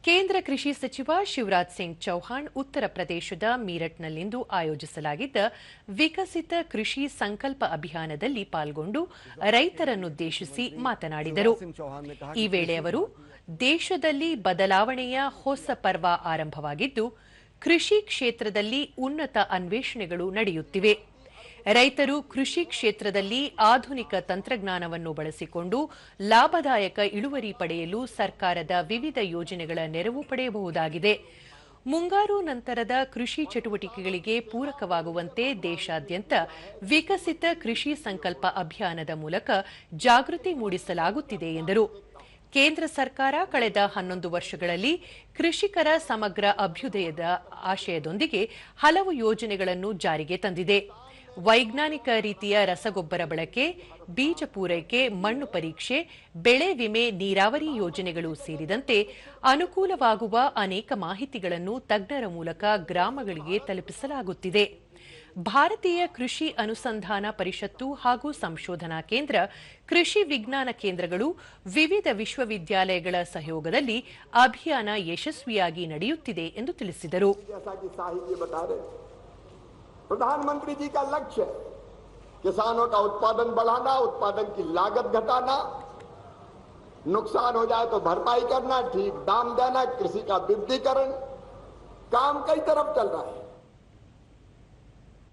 ಕೇಂದ್ರ ಕೃಷಿ ಸಚಿವ ಶಿವರಾಜ್ ಸಿಂಗ್ ಚೌಹಾಣ್ ಉತ್ತರ ಪ್ರದೇಶದ ಮೀರಟ್ನಲ್ಲಿಂದು ಆಯೋಜಿಸಲಾಗಿದ್ದ ವಿಕಸಿತ ಕೃಷಿ ಸಂಕಲ್ಪ ಅಭಿಯಾನದಲ್ಲಿ ಪಾಲ್ಗೊಂಡು ರೈತರನ್ನುದ್ದೇಶಿಸಿ ಮಾತನಾಡಿದರು. ಈ ವೇಳೆ ಅವರು ದೇಶದಲ್ಲಿ ಬದಲಾವಣೆಯ ಹೊಸ ಪರ್ವ ಆರಂಭವಾಗಿದ್ದು, ಕೃಷಿ ಕ್ಷೇತ್ರದಲ್ಲಿ ಉನ್ನತ ಅನ್ವೇಷಣೆಗಳು ನಡೆಯುತ್ತಿವೆ. ರೈತರು ಕೃಷಿ ಕ್ಷೇತ್ರದಲ್ಲಿ ಆಧುನಿಕ ತಂತ್ರಜ್ಞಾನವನ್ನು ಬಳಸಿಕೊಂಡು ಲಾಭದಾಯಕ ಇಳುವರಿ ಪಡೆಯಲು ಸರ್ಕಾರದ ವಿವಿಧ ಯೋಜನೆಗಳ ನೆರವು ಪಡೆಯಬಹುದಾಗಿದೆ. ಮುಂಗಾರು ನಂತರದ ಕೃಷಿ ಚಟುವಟಿಕೆಗಳಿಗೆ ಪೂರಕವಾಗುವಂತೆ ದೇಶಾದ್ಯಂತ ವಿಕಸಿತ ಕೃಷಿ ಸಂಕಲ್ಪ ಅಭಿಯಾನದ ಮೂಲಕ ಜಾಗೃತಿ ಮೂಡಿಸಲಾಗುತ್ತಿದೆ ಎಂದರು. ಕೇಂದ್ರ ಸರ್ಕಾರ ಕಳೆದ 11 ವರ್ಷಗಳಲ್ಲಿ ಕೃಷಿಕರ ಸಮಗ್ರ ಅಭ್ಯುದಯದ ಆಶಯದೊಂದಿಗೆ ಹಲವು ಯೋಜನೆಗಳನ್ನು ಜಾರಿಗೆ ತಂದಿದೆ. ವೈಜ್ಞಾನಿಕ ರೀತಿಯ ರಸಗೊಬ್ಬರ ಬಳಕೆ, ಬೀಜ ಪೂರೈಕೆ, ಮಣ್ಣು ಪರೀಕ್ಷೆ, ಬೆಳೆ ವಿಮೆ, ನೀರಾವರಿ ಯೋಜನೆಗಳು ಸೇರಿದಂತೆ ಅನುಕೂಲವಾಗುವ ಅನೇಕ ಮಾಹಿತಿಗಳನ್ನು ತಜ್ಞರ ಮೂಲಕ ಗ್ರಾಮಗಳಿಗೆ ತಲುಪಿಸಲಾಗುತ್ತಿದೆ. ಭಾರತೀಯ ಕೃಷಿ ಅನುಸಂಧಾನ ಪರಿಷತ್ತು ಹಾಗೂ ಸಂಶೋಧನಾ ಕೇಂದ್ರ, ಕೃಷಿ ವಿಜ್ಞಾನ ಕೇಂದ್ರಗಳು, ವಿವಿಧ ವಿಶ್ವವಿದ್ಯಾಲಯಗಳ ಸಹಯೋಗದಲ್ಲಿ ಅಭಿಯಾನ ಯಶಸ್ವಿಯಾಗಿ ನಡೆಯುತ್ತಿದೆ ಎಂದು ತಿಳಿಸಿದರು. प्रधानमंत्री जी का लक्ष्य है किसानों का उत्पादन बढ़ाना, उत्पादन की लागत घटाना, नुकसान हो जाए तो भरपाई करना, ठीक दाम देना, कृषि का विविधीकरण। काम कई तरफ चल रहा है।